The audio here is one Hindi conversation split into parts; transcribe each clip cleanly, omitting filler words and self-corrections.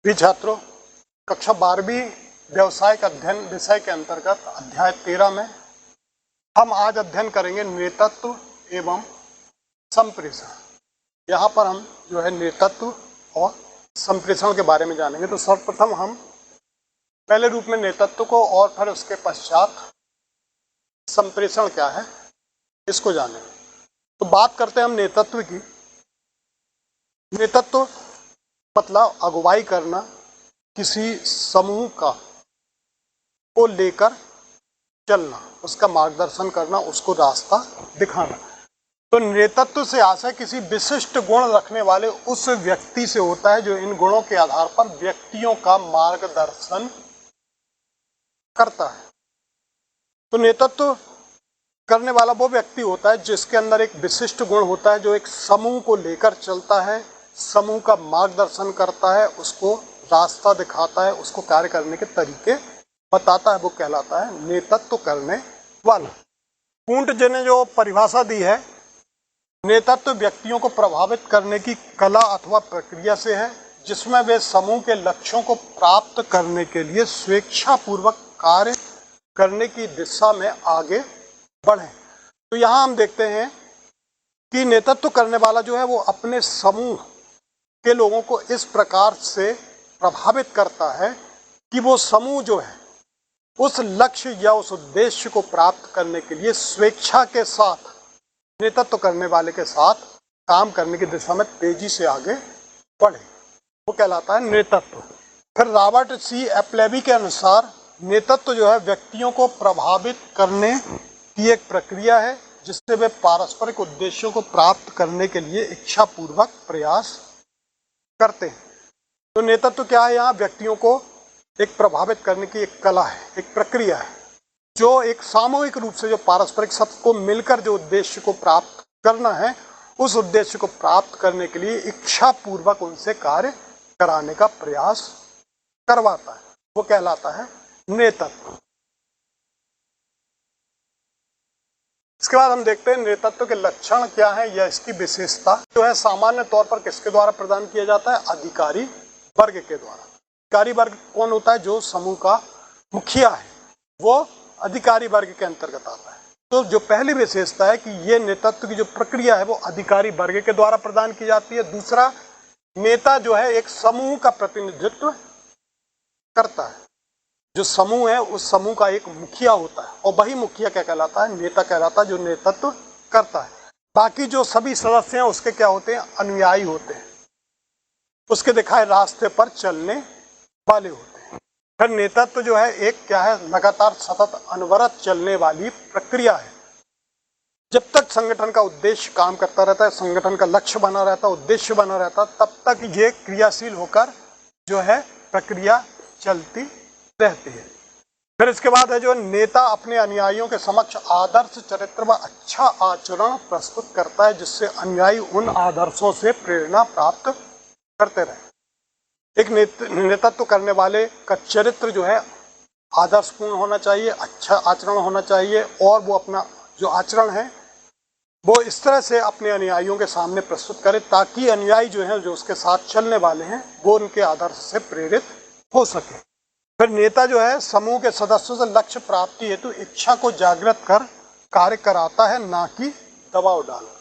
भी छात्रों, कक्षा 12वीं व्यवसायिक अध्ययन विषय के अंतर्गत अध्याय 13 में हम आज अध्ययन करेंगे नेतृत्व एवं संप्रेषण। यहाँ पर हम जो है नेतृत्व और संप्रेषण के बारे में जानेंगे। तो सर्वप्रथम हम पहले रूप में नेतृत्व को और फिर उसके पश्चात संप्रेषण क्या है इसको जानेंगे। तो बात करते हैं हम नेतृत्व की। नेतृत्व मतलब अगुवाई करना, किसी समूह का को लेकर चलना, उसका मार्गदर्शन करना, उसको रास्ता दिखाना। तो नेतृत्व से आशय किसी विशिष्ट गुण रखने वाले उस व्यक्ति से होता है जो इन गुणों के आधार पर व्यक्तियों का मार्गदर्शन करता है। तो नेतृत्व करने वाला वो व्यक्ति होता है जिसके अंदर एक विशिष्ट गुण होता है, जो एक समूह को लेकर चलता है, समूह का मार्गदर्शन करता है, उसको रास्ता दिखाता है, उसको कार्य करने के तरीके बताता है, वो कहलाता है नेतृत्व करने वाला। पूंट जी ने जो परिभाषा दी है, नेतृत्व व्यक्तियों को प्रभावित करने की कला अथवा प्रक्रिया से है जिसमें वे समूह के लक्ष्यों को प्राप्त करने के लिए स्वेच्छापूर्वक कार्य करने की दिशा में आगे बढ़े। तो यहाँ हम देखते हैं कि नेतृत्व करने वाला जो है वो अपने समूह के लोगों को इस प्रकार से प्रभावित करता है कि वो समूह जो है उस लक्ष्य या उस उद्देश्य को प्राप्त करने के लिए स्वेच्छा के साथ नेतृत्व करने वाले के साथ काम करने की दिशा में तेजी से आगे बढ़े, वो कहलाता है नेतृत्व। फिर रॉबर्ट सी एप्लेबी के अनुसार नेतृत्व जो है व्यक्तियों को प्रभावित करने की एक प्रक्रिया है जिससे वे पारस्परिक उद्देश्यों को प्राप्त करने के लिए इच्छापूर्वक प्रयास करते हैं। तो नेतृत्व क्या है? यहाँ व्यक्तियों को एक प्रभावित करने की एक कला है, एक प्रक्रिया है, जो एक सामूहिक रूप से जो पारस्परिक सबको मिलकर जो उद्देश्य को प्राप्त करना है, उस उद्देश्य को प्राप्त करने के लिए इच्छापूर्वक उनसे कार्य कराने का प्रयास करवाता है, वो कहलाता है नेतृत्व। इसके बाद हम देखते हैं नेतृत्व के लक्षण क्या है या इसकी विशेषता जो है सामान्य तौर पर किसके द्वारा प्रदान किया जाता है? अधिकारी वर्ग के द्वारा। अधिकारी वर्ग कौन होता है? जो समूह का मुखिया है, वो अधिकारी वर्ग के अंतर्गत आता है। तो जो पहली विशेषता है कि ये नेतृत्व की जो प्रक्रिया है वो अधिकारी वर्ग के द्वारा प्रदान की जाती है। दूसरा, नेता जो है एक समूह का प्रतिनिधित्व करता है। जो समूह है उस समूह का एक मुखिया होता है और वही मुखिया क्या कहलाता है? नेता कहलाता है, जो नेतृत्व करता है। बाकी जो सभी सदस्य हैं उसके क्या होते हैं? अनुयायी होते हैं, उसके दिखाए रास्ते पर चलने वाले होते हैं। फिर नेतृत्व जो है एक क्या है? लगातार सतत अनवरत चलने वाली प्रक्रिया है। जब तक संगठन का उद्देश्य काम करता रहता है, संगठन का लक्ष्य बना रहता है, उद्देश्य बना रहता है, तब तक ये क्रियाशील होकर जो है प्रक्रिया चलती रहती है। फिर इसके बाद है जो नेता अपने अनुयायियों के समक्ष आदर्श चरित्र व अच्छा आचरण प्रस्तुत करता है जिससे अनुयायी उन आदर्शों से प्रेरणा प्राप्त करते रहे। एक नेतृत्व करने वाले का चरित्र जो है आदर्शपूर्ण होना चाहिए, अच्छा आचरण होना चाहिए, और वो अपना जो आचरण है वो इस तरह से अपने अनुयायियों के सामने प्रस्तुत करे ताकि अनुयायी जो है, जो उसके साथ चलने वाले हैं, वो उनके आदर्श से प्रेरित हो सके। फिर नेता जो है समूह के सदस्यों से लक्ष्य प्राप्ति हेतु इच्छा को जागृत कर कार्य कराता है, ना कि दबाव डालकर।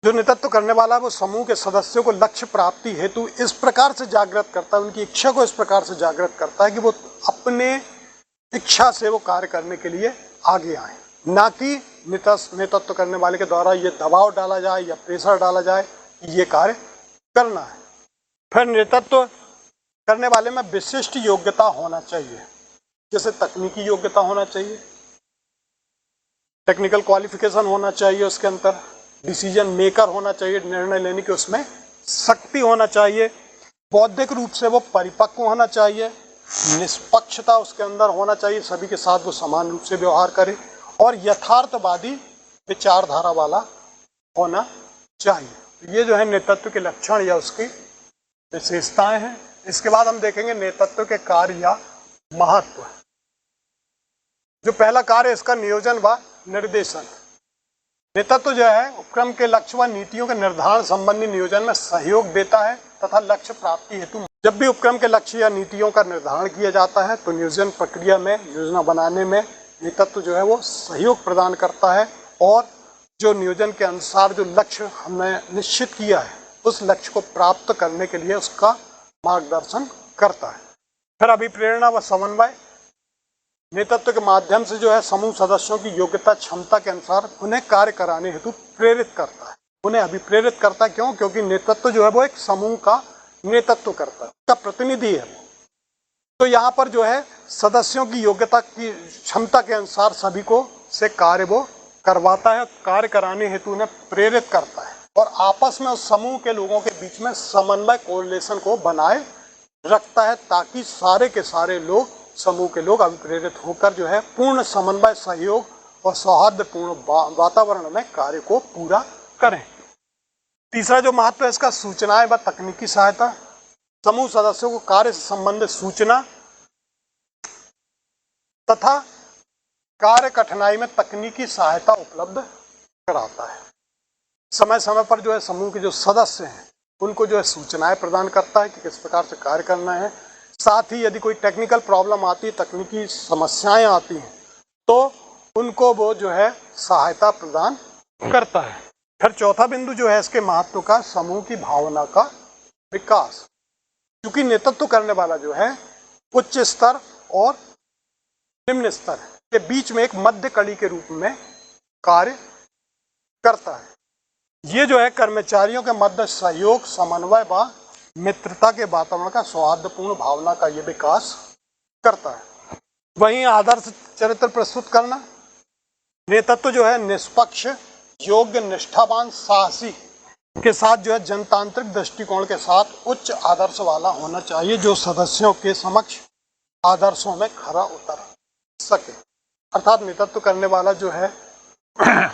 जो नेतृत्व करने वाला है वो समूह के सदस्यों को लक्ष्य प्राप्ति हेतु इस प्रकार से जागृत करता है, उनकी इच्छा को इस प्रकार से जागृत करता है कि वो अपने इच्छा से वो कार्य करने के लिए आगे आए, ना कि नेतृत्व करने वाले के द्वारा ये दबाव डाला जाए या प्रेशर डाला जाए कि ये कार्य करना है। फिर नेतृत्व करने वाले में विशिष्ट योग्यता होना चाहिए, जैसे तकनीकी योग्यता होना चाहिए, टेक्निकल क्वालिफिकेशन होना चाहिए, उसके अंदर डिसीजन मेकर होना चाहिए, निर्णय लेने की उसमें शक्ति होना चाहिए, बौद्धिक रूप से वो परिपक्व होना चाहिए, निष्पक्षता उसके अंदर होना चाहिए, सभी के साथ वो समान रूप से व्यवहार करे, और यथार्थवादी विचारधारा वाला होना चाहिए। ये जो है नेतृत्व के लक्षण या उसकी विशेषताएं हैं। इसके बाद हम देखेंगे नेतृत्व के कार्य या महत्व। जो पहला कार्य इसका नियोजन व निर्देशन। नेतृत्व जो है उपक्रम के लक्ष्य व नीतियों के निर्धारण संबंधी नियोजन में सहयोग देता है तथा लक्ष्य प्राप्ति हेतु जब भी उपक्रम के लक्ष्य या नीतियों का निर्धारण किया जाता है तो नियोजन प्रक्रिया में योजना बनाने में नेतृत्व जो है वो सहयोग प्रदान करता है और जो नियोजन के अनुसार जो लक्ष्य हमने निश्चित किया है उस लक्ष्य को प्राप्त करने के लिए उसका मार्गदर्शन करता है। फिर अभिप्रेरणा व समन्वय नेतृत्व के माध्यम से जो है समूह सदस्यों की योग्यता क्षमता के अनुसार उन्हें कार्य कराने हेतु प्रेरित करता है, उन्हें अभिप्रेरित करता है। क्यों? क्योंकि नेतृत्व जो है वो एक समूह का नेतृत्व करता है, उसका प्रतिनिधि है। तो यहाँ पर जो है सदस्यों की योग्यता की क्षमता के अनुसार सभी को से कार्य वो करवाता है, कार्य कराने हेतु उन्हें प्रेरित करता है और आपस में उस समूह के लोगों के बीच में समन्वय कोरिलेशन को बनाए रखता है ताकि सारे के सारे लोग समूह के लोग अभिप्रेरित होकर जो है पूर्ण समन्वय सहयोग और सौहार्दपूर्ण वातावरण में कार्य को पूरा करें। तीसरा जो महत्व है इसका सूचनाएं व तकनीकी सहायता। समूह सदस्यों को कार्य से संबंधित सूचना तथा कार्य कठिनाई में तकनीकी सहायता उपलब्ध कराता है। समय समय पर जो है समूह के जो सदस्य हैं उनको जो है सूचनाएं प्रदान करता है कि किस प्रकार से कार्य करना है। साथ ही यदि कोई टेक्निकल प्रॉब्लम आती है, तकनीकी समस्याएं आती हैं तो उनको वो जो है सहायता प्रदान करता है। फिर चौथा बिंदु जो है इसके महत्व का समूह की भावना का विकास। क्योंकि नेतृत्व करने वाला जो है उच्च स्तर और निम्न स्तर के बीच में एक मध्य कड़ी के रूप में कार्य करता है। ये जो है कर्मचारियों के मध्य सहयोग, समन्वय व मित्रता के वातावरण का सौहार्दपूर्ण भावना का ये विकास करता है। वहीं आदर्श चरित्र प्रस्तुत करना। नेतृत्व जो है निष्पक्ष, योग्य, निष्ठावान, साहसी के साथ जो है जनतांत्रिक दृष्टिकोण के साथ उच्च आदर्श वाला होना चाहिए जो सदस्यों के समक्ष आदर्शों में खरा उतर सके। अर्थात नेतृत्व करने वाला जो है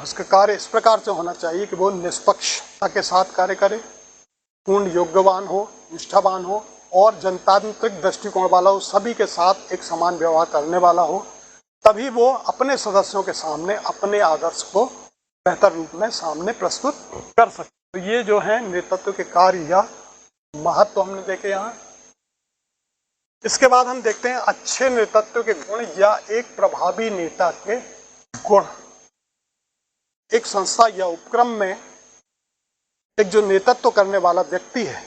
उसका कार्य इस प्रकार से होना चाहिए कि वो निष्पक्षता के साथ कार्य करे, पूर्ण योग्यवान हो, निष्ठावान हो और जनतांत्रिक दृष्टिकोण वाला हो, सभी के साथ एक समान व्यवहार करने वाला हो। तभी वो अपने सदस्यों के सामने अपने आदर्श को बेहतर रूप में सामने प्रस्तुत कर सकते। तो ये जो है नेतृत्व के कार्य या महत्व हमने देखे यहाँ। इसके बाद हम देखते हैं अच्छे नेतृत्व के गुण या एक प्रभावी नेता के गुण। एक संस्था या उपक्रम में एक जो नेतृत्व करने वाला व्यक्ति है,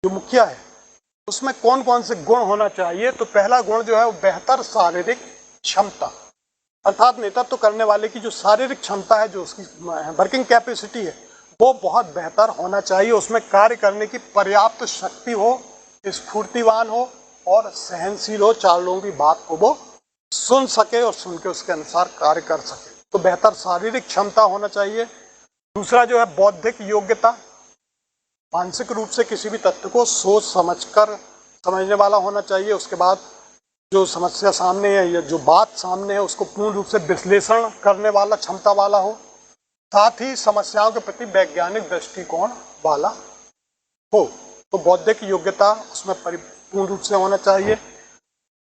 जो मुखिया है, उसमें कौन कौन से गुण होना चाहिए। तो पहला गुण जो है वो बेहतर शारीरिक क्षमता। अर्थात नेतृत्व करने वाले की जो शारीरिक क्षमता है, जो उसकी वर्किंग कैपेसिटी है, वो बहुत बेहतर होना चाहिए। उसमें कार्य करने की पर्याप्त शक्ति हो, स्फूर्तिवान हो और सहनशील हो, चार लोगों की बात को वो सुन सके और सुन के उसके अनुसार कार्य कर सके। तो बेहतर शारीरिक क्षमता होना चाहिए। दूसरा जो है बौद्धिक योग्यता, मानसिक रूप से किसी भी तथ्य को सोच समझकर समझने वाला होना चाहिए। उसके बाद जो समस्या सामने है या जो बात सामने है उसको पूर्ण रूप से विश्लेषण करने वाला क्षमता वाला हो। साथ ही समस्याओं के प्रति वैज्ञानिक दृष्टिकोण वाला हो। तो बौद्धिक योग्यता उसमें पूर्ण रूप से होना चाहिए।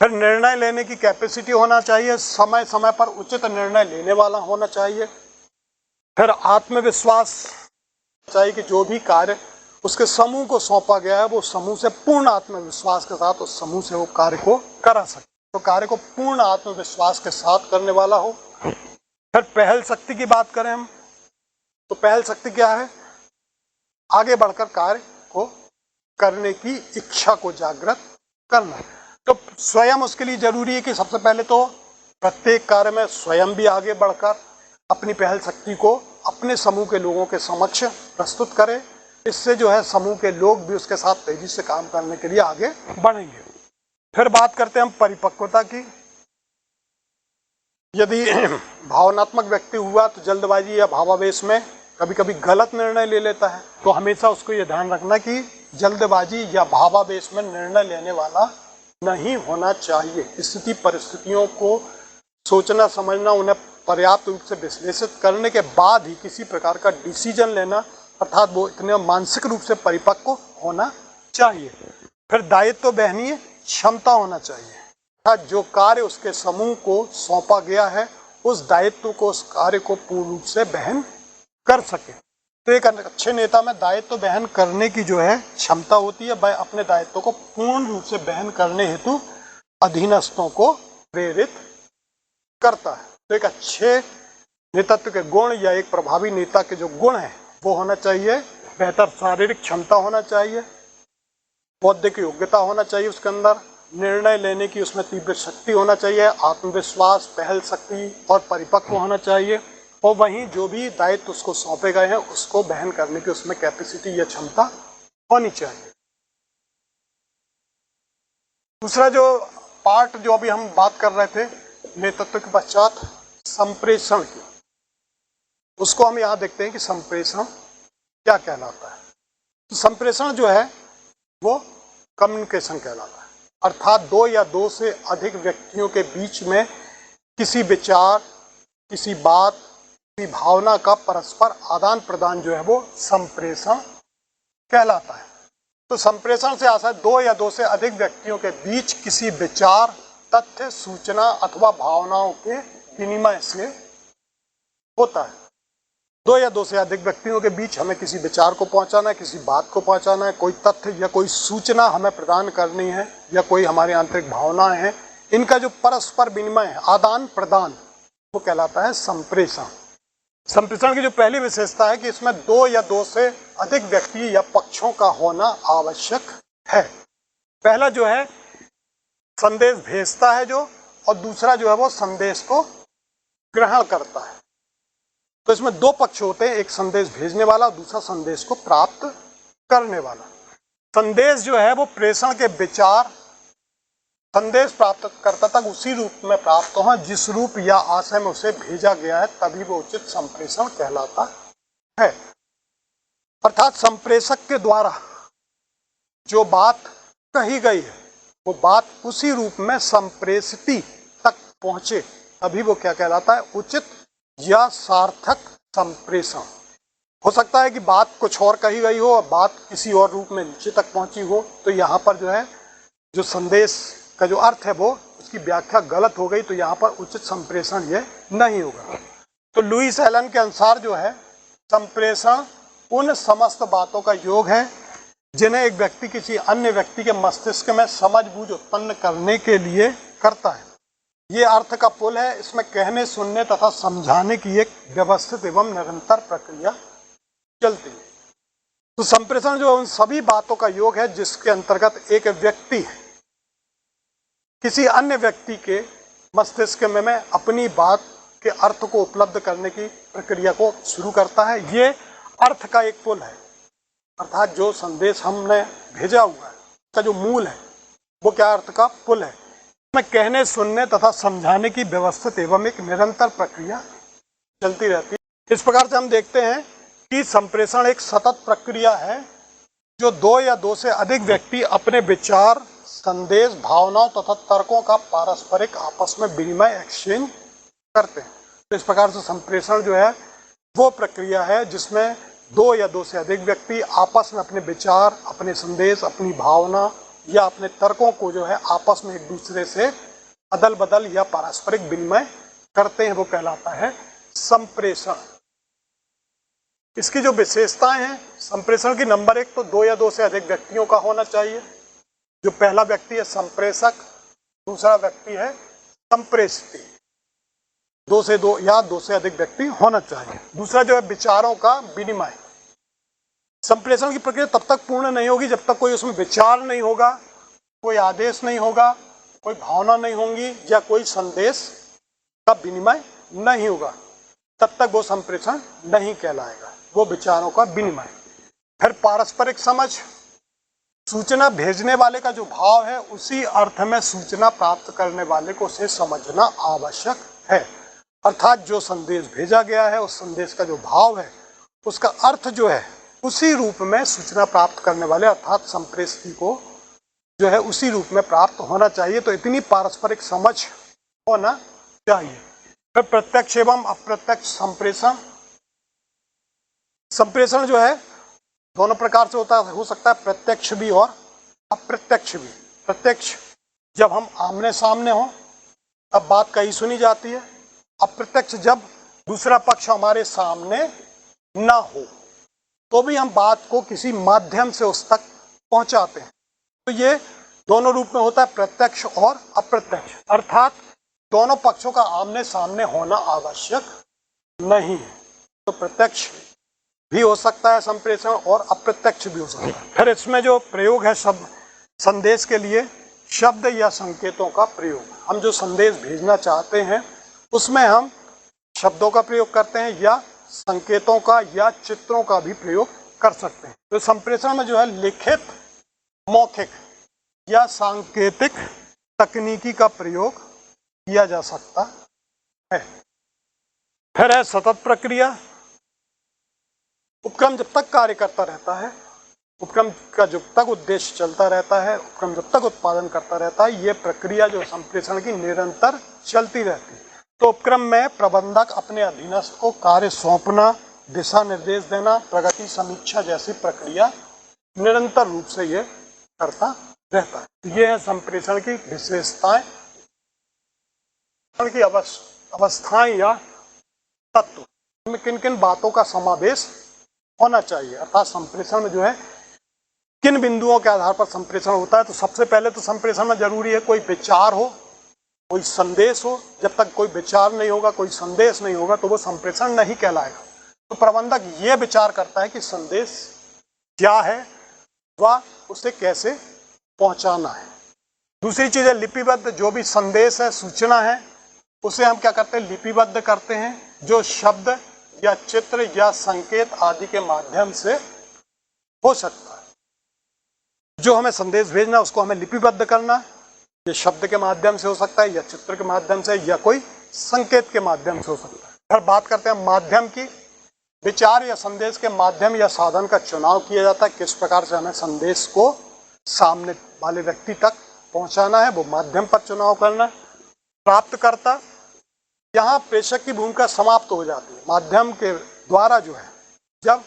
फिर निर्णय लेने की कैपेसिटी होना चाहिए, समय समय पर उचित निर्णय लेने वाला होना चाहिए। फिर आत्मविश्वास चाहिए कि जो भी कार्य उसके समूह को सौंपा गया है वो समूह से पूर्ण आत्मविश्वास के साथ उस समूह से वो कार्य को करा सके। तो कार्य को पूर्ण आत्मविश्वास के साथ करने वाला हो। फिर पहल शक्ति की बात करें हम, तो पहल शक्ति क्या है? आगे बढ़कर कार्य को करने की इच्छा को जागृत करना। तो स्वयं उसके लिए जरूरी है कि सबसे पहले तो प्रत्येक कार्य में स्वयं भी आगे बढ़कर अपनी पहल शक्ति को अपने समूह के लोगों के समक्ष प्रस्तुत करे। इससे जो है समूह के लोग भी उसके साथ तेजी से काम करने के लिए आगे बढ़ेंगे। फिर बात करते हैं हम परिपक्वता की। यदि भावनात्मक व्यक्ति हुआ तो जल्दबाजी या भावावेश में कभी कभी गलत निर्णय ले लेता है। तो हमेशा उसको ये ध्यान रखना कि जल्दबाजी या भावावेश में निर्णय लेने वाला नहीं होना चाहिए। स्थिति परिस्थितियों को सोचना समझना, उन्हें पर्याप्त रूप से विश्लेषित करने के बाद ही किसी प्रकार का डिसीजन लेना, अर्थात वो इतने मानसिक रूप से परिपक्व होना चाहिए। फिर दायित्व वहनीय क्षमता होना चाहिए, अर्थात जो कार्य उसके समूह को सौंपा गया है उस दायित्व को, उस कार्य को पूर्ण रूप से वहन कर सके। तो एक अच्छे नेता में दायित्व वहन करने की जो है क्षमता होती है, वह अपने दायित्व को पूर्ण रूप से वहन करने हेतु अधीनस्थों को प्रेरित करता है। तो एक अच्छे नेतृत्व के गुण या एक प्रभावी नेता के जो गुण है वो होना चाहिए, बेहतर शारीरिक क्षमता होना चाहिए, बौद्धिक योग्यता होना चाहिए उसके अंदर, निर्णय लेने की उसमें तीव्र शक्ति होना चाहिए, आत्मविश्वास, पहल शक्ति और परिपक्व होना चाहिए, और वहीं जो भी दायित्व उसको सौंपे गए हैं उसको वहन करने की उसमें कैपेसिटी या क्षमता होनी चाहिए। दूसरा जो पार्ट जो अभी हम बात कर रहे थे नेतृत्व के पश्चात संप्रेषण की, उसको हम यहाँ देखते हैं कि संप्रेषण क्या कहलाता है। तो संप्रेषण जो है वो कम्युनिकेशन कहलाता है, अर्थात दो या दो से अधिक व्यक्तियों के बीच में किसी विचार, किसी बात, किसी भावना का परस्पर आदान प्रदान जो है वो संप्रेषण कहलाता है। तो संप्रेषण से आशय दो या दो से अधिक व्यक्तियों के बीच किसी विचार, तथ्य, सूचना अथवा भावनाओं के विनिमय से होता है। दो या दो से अधिक व्यक्तियों के बीच हमें किसी विचार को पहुंचाना है, किसी बात को पहुंचाना है, कोई तथ्य या कोई सूचना हमें प्रदान करनी है, या कोई हमारी आंतरिक भावनाएं हैं, इनका जो परस्पर विनिमय है, आदान प्रदान, वो कहलाता है संप्रेषण। संप्रेषण की जो पहली विशेषता है कि इसमें दो या दो से अधिक व्यक्ति या पक्षों का होना आवश्यक है। पहला जो है संदेश भेजता है जो, और दूसरा जो है वो संदेश को ग्रहण करता है। तो इसमें दो पक्ष होते हैं, एक संदेश भेजने वाला, दूसरा संदेश को प्राप्त करने वाला। संदेश जो है वो प्रेषण के विचार संदेश प्राप्तकर्ता तक उसी रूप में प्राप्त हो जिस रूप या आशय में उसे भेजा गया है, तभी वो उचित संप्रेषण कहलाता है। अर्थात संप्रेषक के द्वारा जो बात कही गई है वो बात उसी रूप में संप्रेषिती तक पहुंचे, तभी वो क्या कहलाता है, उचित या सार्थक संप्रेषण। हो सकता है कि बात कुछ और कही गई हो और बात किसी और रूप में नीचे तक पहुंची हो, तो यहाँ पर जो है जो संदेश का जो अर्थ है वो उसकी व्याख्या गलत हो गई, तो यहाँ पर उचित संप्रेषण ये नहीं होगा। तो लुईस एलन के अनुसार जो है संप्रेषण उन समस्त बातों का योग है जिन्हें एक व्यक्ति किसी अन्य व्यक्ति के मस्तिष्क में समझ बूझ उत्पन्न करने के लिए करता है। ये अर्थ का पुल है, इसमें कहने, सुनने तथा समझाने की एक व्यवस्थित एवं निरंतर प्रक्रिया चलती है। तो संप्रेषण जो उन सभी बातों का योग है जिसके अंतर्गत एक व्यक्ति किसी अन्य व्यक्ति के मस्तिष्क में अपनी बात के अर्थ को उपलब्ध करने की प्रक्रिया को शुरू करता है। ये अर्थ का एक पुल है, अर्थात जो संदेश हमने भेजा हुआ है उसका जो मूल है वो क्या अर्थ का पुल है। में कहने, सुनने तथा समझाने की व्यवस्थित एवं एक निरंतर प्रक्रिया चलती रहती है। इस प्रकार से हम देखते हैं कि संप्रेषण एक सतत प्रक्रिया है जो दो या दो से अधिक व्यक्ति अपने विचार, संदेश, भावनाओं तथा तर्कों का पारस्परिक आपस में विनिमय एक्सचेंज करते हैं। तो इस प्रकार से संप्रेषण जो है वो प्रक्रिया है जिसमें दो या दो से अधिक व्यक्ति आपस में अपने विचार, अपने संदेश, अपनी भावना या अपने तर्कों को जो है आपस में एक दूसरे से अदल बदल या पारस्परिक विनिमय करते हैं, वो कहलाता है संप्रेषण। इसकी जो विशेषताएं हैं संप्रेषण की, नंबर एक तो दो या दो से अधिक व्यक्तियों का होना चाहिए। जो पहला व्यक्ति है संप्रेषक, दूसरा व्यक्ति है संप्रेषित। दो से अधिक व्यक्ति होना चाहिए। दूसरा जो है विचारों का विनिमय। संप्रेषण की प्रक्रिया तब तक पूर्ण नहीं होगी जब तक कोई उसमें विचार नहीं होगा, कोई आदेश नहीं होगा, कोई भावना नहीं होंगी या कोई संदेश का विनिमय नहीं होगा, तब तक वो संप्रेषण नहीं कहलाएगा, वो विचारों का विनिमय। फिर पारस्परिक समझ, सूचना भेजने वाले का जो भाव है उसी अर्थ में सूचना प्राप्त करने वाले को उसे समझना आवश्यक है। अर्थात जो संदेश भेजा गया है उस संदेश का जो भाव है उसका अर्थ जो है उसी रूप में सूचना प्राप्त करने वाले अर्थात संप्रेषक को जो है उसी रूप में प्राप्त होना चाहिए। तो इतनी पारस्परिक समझ होना चाहिए। फिर प्रत्यक्ष एवं अप्रत्यक्ष संप्रेषण। संप्रेषण जो है दोनों प्रकार से हो सकता है प्रत्यक्ष भी और अप्रत्यक्ष भी। प्रत्यक्ष जब हम आमने सामने हो तब बात कही सुनी जाती है। अप्रत्यक्ष जब दूसरा पक्ष हमारे सामने ना हो तो भी हम बात को किसी माध्यम से उस तक पहुंचाते हैं। तो ये दोनों रूप में होता है, प्रत्यक्ष और अप्रत्यक्ष, अर्थात दोनों पक्षों का आमने सामने होना आवश्यक नहीं है। तो प्रत्यक्ष भी हो सकता है संप्रेषण और अप्रत्यक्ष भी हो सकता है। फिर इसमें जो प्रयोग है शब्द संदेश के लिए, शब्द या संकेतों का प्रयोग। हम जो संदेश भेजना चाहते हैं उसमें हम शब्दों का प्रयोग करते हैं या संकेतों का या चित्रों का भी प्रयोग कर सकते हैं। तो संप्रेषण में जो है लिखित, मौखिक या सांकेतिक तकनीकी का प्रयोग किया जा सकता है। फिर है सतत प्रक्रिया। उपक्रम जब तक कार्य करता रहता है, उपक्रम का जब तक उद्देश्य चलता रहता है, उपक्रम जब तक उत्पादन करता रहता है, ये प्रक्रिया जो संप्रेषण की निरंतर चलती रहती है। तो उपक्रम में प्रबंधक अपने अधीनस्थ को कार्य सौंपना, दिशा निर्देश देना, प्रगति समीक्षा जैसी प्रक्रिया निरंतर रूप से ये करता रहता है। ये है संप्रेषण की विशेषताएं, की अवस्थाएं या तत्व, इनमें किन किन बातों का समावेश होना चाहिए, अर्थात संप्रेषण में जो है किन बिंदुओं के आधार पर संप्रेषण होता है। तो सबसे पहले तो संप्रेषण में जरूरी है कोई विचार हो, कोई संदेश हो। जब तक कोई विचार नहीं होगा, कोई संदेश नहीं होगा, तो वो संप्रेषण नहीं कहलाएगा। तो प्रबंधक ये विचार करता है कि संदेश क्या है, वह उसे कैसे पहुंचाना है। दूसरी चीज है लिपिबद्ध, जो भी संदेश है, सूचना है, उसे हम क्या करते हैं, लिपिबद्ध करते हैं, जो शब्द या चित्र या संकेत आदि के माध्यम से हो सकता है। जो हमें संदेश भेजना उसको हमें लिपिबद्ध करना, ये शब्द के माध्यम से हो सकता है या चित्र के माध्यम से या कोई संकेत के माध्यम से हो सकता है। फिर बात करते हैं माध्यम की। विचार या संदेश के माध्यम या साधन का चुनाव किया जाता है। किस प्रकार से हमें संदेश को सामने वाले व्यक्ति तक पहुंचाना है, वो माध्यम पर चुनाव करना। प्राप्तकर्ता, यहाँ प्रेषक की भूमिका समाप्त हो जाती है। माध्यम के द्वारा जो है, जब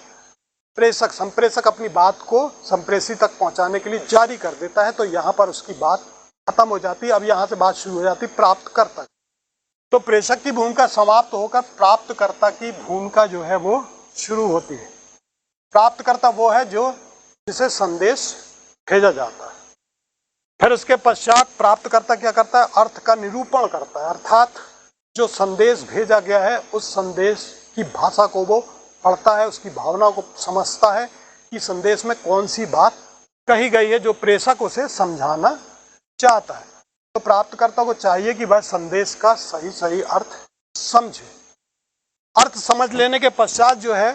प्रेषक संप्रेषक अपनी बात को संप्रेषी तक पहुंचाने के लिए जारी कर देता है, तो यहाँ पर उसकी बात खत्म हो जाती है। अब यहाँ से बात शुरू हो जाती है प्राप्तकर्ता। तो प्रेषक की भूमिका समाप्त होकर प्राप्तकर्ता की भूमिका जो है वो शुरू होती है। प्राप्तकर्ता वो है जो जिसे संदेश भेजा जाता है। फिर उसके पश्चात प्राप्तकर्ता क्या करता है, अर्थ का निरूपण करता है, अर्थात जो संदेश भेजा गया है उस संदेश की भाषा को वो पढ़ता है, उसकी भावना को समझता है कि संदेश में कौन सी बात कही गई है जो प्रेषक उसे समझाना चाहता है। तो प्राप्तकर्ता को चाहिए कि वह संदेश का सही सही अर्थ समझे। अर्थ समझ लेने के पश्चात जो है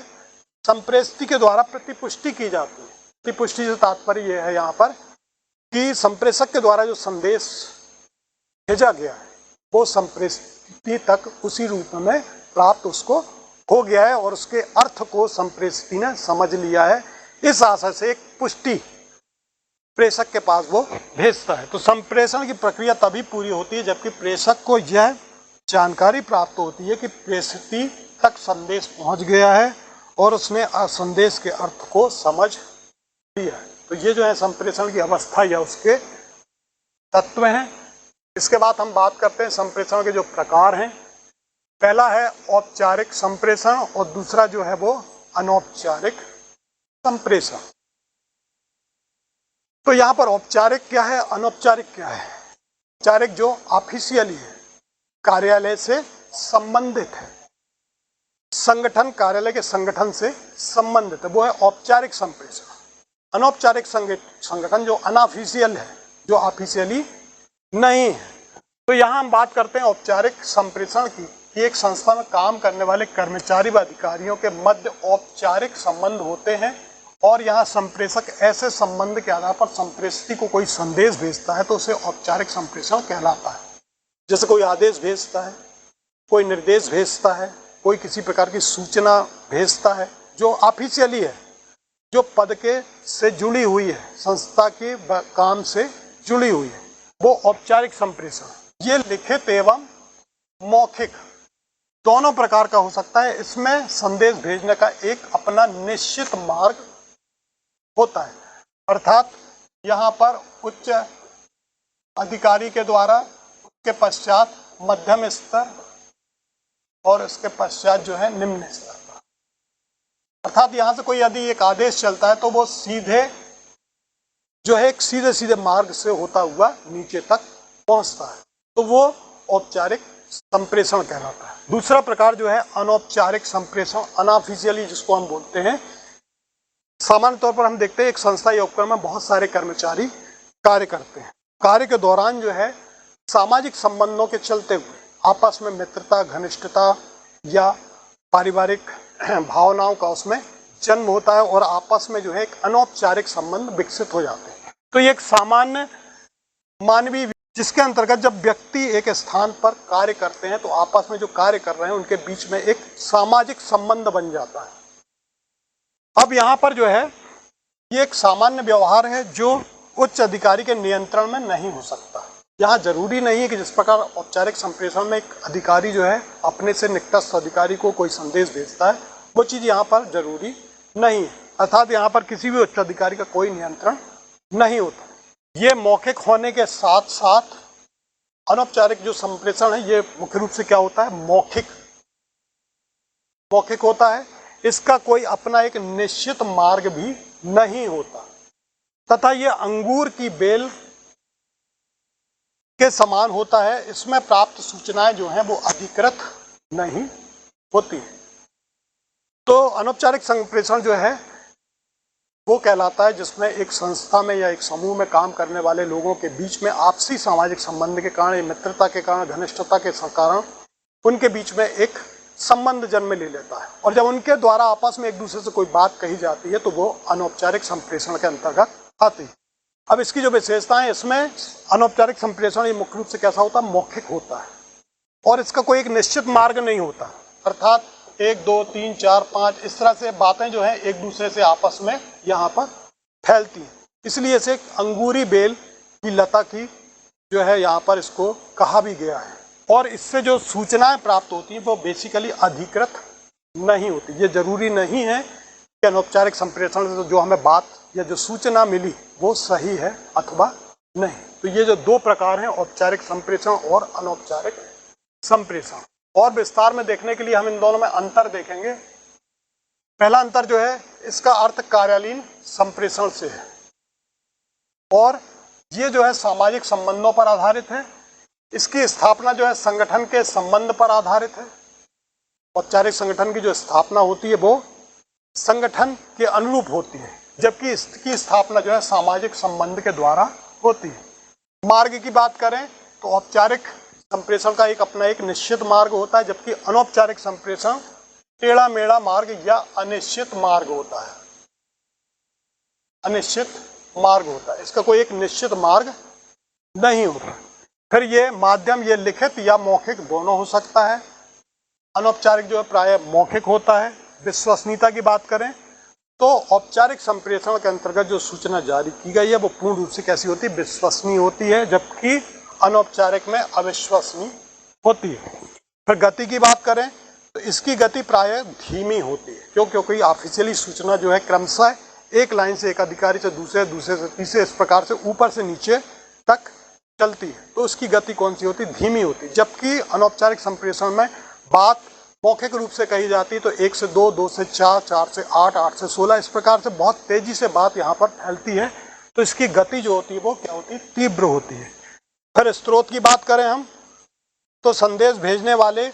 संप्रेषित के द्वारा प्रतिपुष्टि की जाती है। प्रतिपुष्टि से तात्पर्य यह है यहाँ पर कि संप्रेषक के द्वारा जो संदेश भेजा गया है वो संप्रेषित तक उसी रूप में प्राप्त उसको हो गया है और उसके अर्थ को संप्रेषित ने समझ लिया है। इस आशा से एक पुष्टि प्रेषक के पास वो भेजता है। तो संप्रेषण की प्रक्रिया तभी पूरी होती है जबकि प्रेषक को यह जानकारी प्राप्त होती है कि प्रेषित तक संदेश पहुंच गया है और उसने संदेश के अर्थ को समझ लिया है। तो ये जो है संप्रेषण की अवस्था या उसके तत्व हैं। इसके बाद हम बात करते हैं संप्रेषण के जो प्रकार हैं। पहला है औपचारिक संप्रेषण और दूसरा जो है वो अनौपचारिक संप्रेषण। तो यहाँ पर औपचारिक क्या है, अनौपचारिक क्या है। औपचारिक जो ऑफिशियली है, कार्यालय से संबंधित है, संगठन कार्यालय के संगठन से संबंधित है, वो है औपचारिक संप्रेषण। अनौपचारिक संगठन जो अनऑफिशियल है, जो ऑफिशियली नहीं है। तो यहाँ हम बात करते हैं औपचारिक संप्रेषण की कि एक संस्था में काम करने वाले कर्मचारी व अधिकारियों के मध्य औपचारिक संबंध होते हैं और यहाँ संप्रेषक ऐसे संबंध के आधार पर संप्रेषित को कोई संदेश भेजता है तो उसे औपचारिक संप्रेषण कहलाता है। जैसे कोई आदेश भेजता है, कोई निर्देश भेजता है, कोई किसी प्रकार की सूचना भेजता है जो ऑफिशियली है, जो पद के से जुड़ी हुई है, संस्था के काम से जुड़ी हुई है, वो औपचारिक संप्रेषण। ये लिखित एवं मौखिक दोनों प्रकार का हो सकता है। इसमें संदेश भेजने का एक अपना निश्चित मार्ग होता है, अर्थात यहाँ पर उच्च अधिकारी के द्वारा, उसके पश्चात मध्यम स्तर और इसके पश्चात जो है निम्न स्तर पर। अर्थात यहाँ से कोई यदि एक आदेश चलता है तो वो सीधे जो है एक सीधे सीधे मार्ग से होता हुआ नीचे तक पहुंचता है, तो वो औपचारिक संप्रेषण कहलाता है। दूसरा प्रकार जो है अनौपचारिक संप्रेषण, अनऑफिशियली जिसको हम बोलते हैं। सामान्य तौर पर हम देखते हैं एक संस्था या उपक्रम में बहुत सारे कर्मचारी कार्य करते हैं। कार्य के दौरान जो है सामाजिक संबंधों के चलते हुए आपस में मित्रता, घनिष्ठता या पारिवारिक भावनाओं का उसमें जन्म होता है और आपस में जो है एक अनौपचारिक संबंध विकसित हो जाते हैं। तो ये एक सामान्य मानवीय जिसके अंतर्गत जब व्यक्ति एक स्थान पर कार्य करते हैं तो आपस में जो कार्य कर रहे हैं उनके बीच में एक सामाजिक संबंध बन जाता है। अब यहाँ पर जो है ये एक सामान्य व्यवहार है जो उच्च अधिकारी के नियंत्रण में नहीं हो सकता। यहाँ जरूरी नहीं है कि जिस प्रकार औपचारिक संप्रेषण में एक अधिकारी जो है अपने से निकटस्थ अधिकारी को कोई संदेश भेजता है, वो चीज़ यहाँ पर जरूरी नहीं है। अर्थात यहाँ पर किसी भी उच्च अधिकारी का कोई नियंत्रण नहीं होता। ये मौखिक होने के साथ साथ अनौपचारिक जो संप्रेषण है ये मुख्य रूप से क्या होता है, मौखिक होता है। इसका कोई अपना एक निश्चित मार्ग भी नहीं होता तथा ये अंगूर की बेल के समान होता है। इसमें प्राप्त सूचनाएं जो हैं वो अधिकृत नहीं होती। तो अनौपचारिक संप्रेषण जो है वो कहलाता है जिसमें एक संस्था में या एक समूह में काम करने वाले लोगों के बीच में आपसी सामाजिक संबंध के कारण, मित्रता के कारण, घनिष्ठता के कारण उनके बीच में एक संबंध जन्म ले लेता है और जब उनके द्वारा आपस में एक दूसरे से कोई बात कही जाती है तो वो अनौपचारिक संप्रेषण के अंतर्गत आती है। अब इसकी जो विशेषता है, इसमें अनौपचारिक संप्रेषण ये मुख्य रूप से कैसा होता है, मौखिक होता है और इसका कोई एक निश्चित मार्ग नहीं होता। अर्थात 1, 2, 3, 4, 5 इस तरह से बातें जो हैं एक दूसरे से आपस में यहाँ पर फैलती हैं। इसलिए इसे एक अंगूरी बेल की लता की जो है यहाँ पर इसको कहा भी गया है। और इससे जो सूचनाएं प्राप्त होती हैं वो बेसिकली अधिकृत नहीं होती। ये जरूरी नहीं है कि अनौपचारिक संप्रेषण से जो हमें बात या जो सूचना मिली वो सही है अथवा नहीं। तो ये जो दो प्रकार हैं, औपचारिक संप्रेषण और अनौपचारिक संप्रेषण, और विस्तार में देखने के लिए हम इन दोनों में अंतर देखेंगे। पहला अंतर जो है इसका अर्थ कार्यालयीन संप्रेषण से है और ये जो है सामाजिक संबंधों पर आधारित है। इसकी स्थापना जो है संगठन के संबंध पर आधारित है। औपचारिक संगठन की जो स्थापना होती है वो संगठन के अनुरूप होती है, जबकि इसकी स्थापना जो है सामाजिक संबंध के द्वारा होती है। मार्ग की बात करें तो औपचारिक संप्रेषण का एक अपना एक निश्चित मार्ग होता है, जबकि अनौपचारिक संप्रेषण टेढ़ा मेढ़ा मार्ग या अनिश्चित मार्ग होता है। अनिश्चित मार्ग होता है, इसका कोई एक निश्चित मार्ग नहीं होता। फिर ये माध्यम ये लिखित या मौखिक दोनों हो सकता है। अनौपचारिक जो है प्राय मौखिक होता है। विश्वसनीयता की बात करें तो औपचारिक संप्रेषण के अंतर्गत जो सूचना जारी की गई है वो पूर्ण रूप से कैसी होती है, विश्वसनीय होती है, जबकि अनौपचारिक में अविश्वसनीय होती है। फिर गति की बात करें तो इसकी गति प्राय धीमी होती है, क्योंकि ऑफिशियली सूचना जो है क्रमशः एक लाइन से एक अधिकारी से दूसरे, दूसरे से तीसरे, इस प्रकार से ऊपर से नीचे तक चलती है, तो उसकी गति कौन सी होती है, धीमी होती है। जबकि अनौपचारिक संप्रेषण में बात मौखिक रूप से कही जाती है तो 1 से 2, 2 से 4, 4 से 8, 8 से 16 इस प्रकार से बहुत तेजी से बात यहाँ पर फैलती है, तो इसकी गति जो होती है वो क्या होती है, तीव्र होती है। फिर स्रोत की बात करें हम तो संदेश भेजने वाले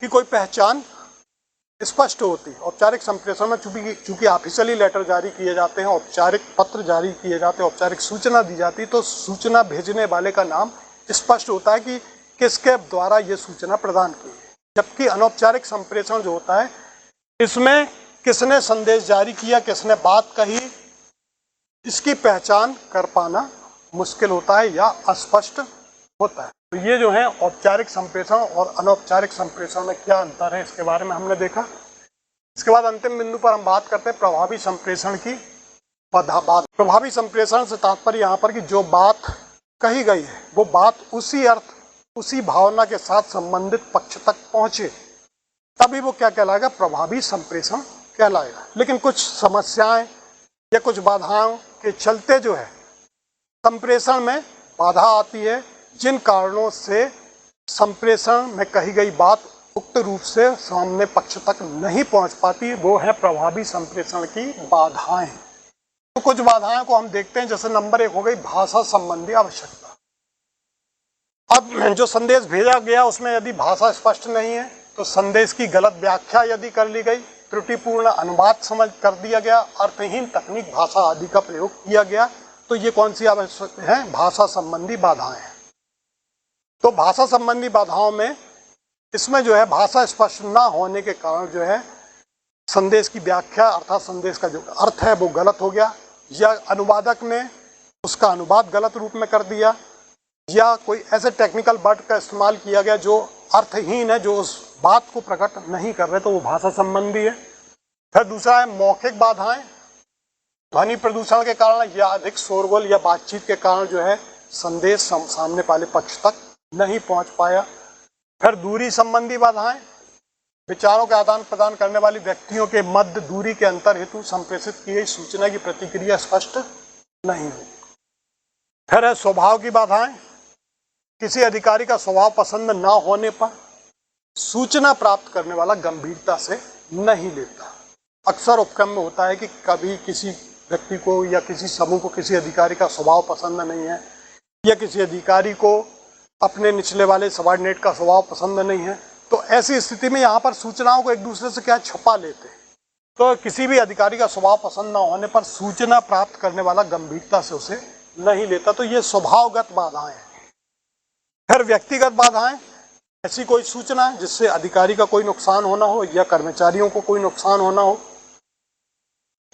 की कोई पहचान स्पष्ट होती है। औपचारिक संप्रेषण में चूंकि ऑफिशियली लेटर जारी किए जाते हैं, औपचारिक पत्र जारी किए जाते हैं, औपचारिक सूचना दी जाती है, तो सूचना भेजने वाले का नाम स्पष्ट होता है कि किसके द्वारा ये सूचना प्रदान की है। जबकि अनौपचारिक संप्रेषण जो होता है इसमें किसने संदेश जारी किया, किसने बात कही, इसकी पहचान कर पाना मुश्किल होता है या अस्पष्ट होता है। तो ये जो है औपचारिक संप्रेषण और अनौपचारिक संप्रेषण में क्या अंतर है इसके बारे में हमने देखा। इसके बाद अंतिम बिंदु पर हम बात करते हैं प्रभावी संप्रेषण की। प्रभावी संप्रेषण से तात्पर्य यहाँ पर कि जो बात कही गई है वो बात उसी अर्थ, उसी भावना के साथ संबंधित पक्ष तक पहुँचे, तभी वो क्या कहलाएगा, प्रभावी संप्रेषण कहलाएगा। लेकिन कुछ समस्याएं या कुछ बाधाओं के चलते जो है संप्रेषण में बाधा आती है, जिन कारणों से संप्रेषण में कही गई बात उक्त रूप से सामने पक्ष तक नहीं पहुंच पाती, वो है प्रभावी संप्रेषण की बाधाएं। तो कुछ बाधाएं को हम देखते हैं, जैसे नंबर 1 हो गई भाषा संबंधी आवश्यकता। अब जो संदेश भेजा गया उसमें यदि भाषा स्पष्ट नहीं है तो संदेश की गलत व्याख्या यदि कर ली गई, त्रुटिपूर्ण अनुवाद समझ कर दिया गया, अर्थहीन तकनीक भाषा आदि का प्रयोग किया गया, तो ये कौन सी आवश्यक है? भाषा संबंधी बाधाएं हैं। तो भाषा संबंधी बाधाओं में इसमें जो है भाषा स्पष्ट ना होने के कारण जो है संदेश की व्याख्या अर्थात संदेश का जो अर्थ है वो गलत हो गया, या अनुवादक ने उसका अनुवाद गलत रूप में कर दिया, या कोई ऐसे टेक्निकल वर्ड का इस्तेमाल किया गया जो अर्थहीन है, जो उस बात को प्रकट नहीं कर रहे, तो वो भाषा संबंधी है। फिर दूसरा है मौखिक बाधाएं, ध्वनि प्रदूषण के कारण या अधिक शोरगुल या बातचीत के कारण जो है संदेश सामने वाले पक्ष तक नहीं पहुंच पाया। फिर दूरी संबंधी बाधाएं, विचारों के आदान प्रदान करने वाली व्यक्तियों के मध्य दूरी के अंतर हेतु संप्रेषित की गई सूचना की प्रतिक्रिया स्पष्ट नहीं हुई। फिर है स्वभाव की बाधाएं, किसी अधिकारी का स्वभाव पसंद ना होने पर सूचना प्राप्त करने वाला गंभीरता से नहीं लेता। अक्सर उपक्रम में होता है कि कभी किसी व्यक्ति को या किसी समूह को किसी अधिकारी का स्वभाव पसंद नहीं है, या किसी अधिकारी को अपने निचले वाले सबॉर्डिनेट का स्वभाव पसंद नहीं है, तो ऐसी स्थिति में यहाँ पर सूचनाओं को एक दूसरे से क्या छुपा लेते हैं। तो किसी भी अधिकारी का स्वभाव पसंद ना होने पर सूचना प्राप्त करने वाला गंभीरता से उसे नहीं लेता, तो ये स्वभावगत बाधाएं हैं। फिर व्यक्तिगत बाधाएं, ऐसी कोई सूचना जिससे अधिकारी का कोई नुकसान होना हो या कर्मचारियों को कोई नुकसान होना हो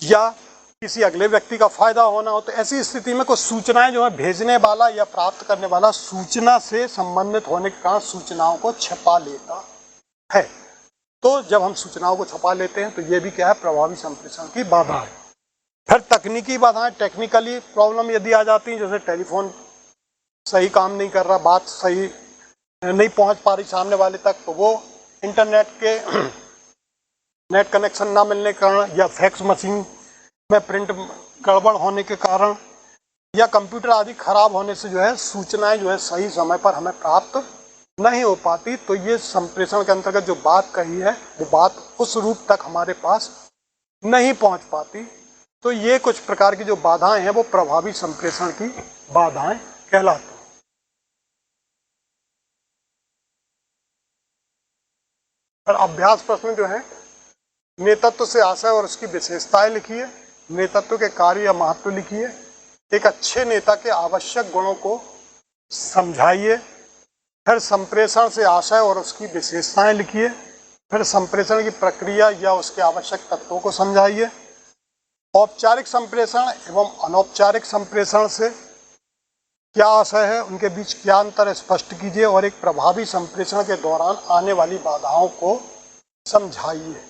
या किसी अगले व्यक्ति का फायदा होना हो, तो ऐसी स्थिति में कुछ सूचनाएं जो है भेजने वाला या प्राप्त करने वाला सूचना से संबंधित होने के कारण सूचनाओं को छिपा लेता है। तो जब हम सूचनाओं को छुपा लेते हैं तो ये भी क्या है? प्रभावी संप्रेषण की बाधा है। फिर तकनीकी बाधाएं, टेक्निकली प्रॉब्लम यदि आ जाती है, जैसे टेलीफोन सही काम नहीं कर रहा, बात सही नहीं पहुंच पा रही सामने वाले तक, तो वो इंटरनेट के नेट कनेक्शन ना मिलने के कारण, या फैक्स मशीन में प्रिंट गड़बड़ होने के कारण, या कंप्यूटर आदि खराब होने से जो है सूचनाएं जो है सही समय पर हमें प्राप्त नहीं हो पाती, तो ये संप्रेषण के अंतर्गत जो बात कही है वो बात उस रूप तक हमारे पास नहीं पहुंच पाती। तो ये कुछ प्रकार की जो बाधाएं हैं वो प्रभावी संप्रेषण की बाधाएं कहलाती हैं। और अभ्यास प्रश्न जो है, नेतृत्व से आशय और उसकी विशेषताएं लिखिए, नेतृत्व के कार्य या महत्व लिखिए, एक अच्छे नेता के आवश्यक गुणों को समझाइए, फिर संप्रेषण से आशय और उसकी विशेषताएं लिखिए, फिर संप्रेषण की प्रक्रिया या उसके आवश्यक तत्वों को समझाइए, औपचारिक संप्रेषण एवं अनौपचारिक संप्रेषण से क्या आशय है, उनके बीच क्या अंतर है स्पष्ट कीजिए, और एक प्रभावी संप्रेषण के दौरान आने वाली बाधाओं को समझाइए।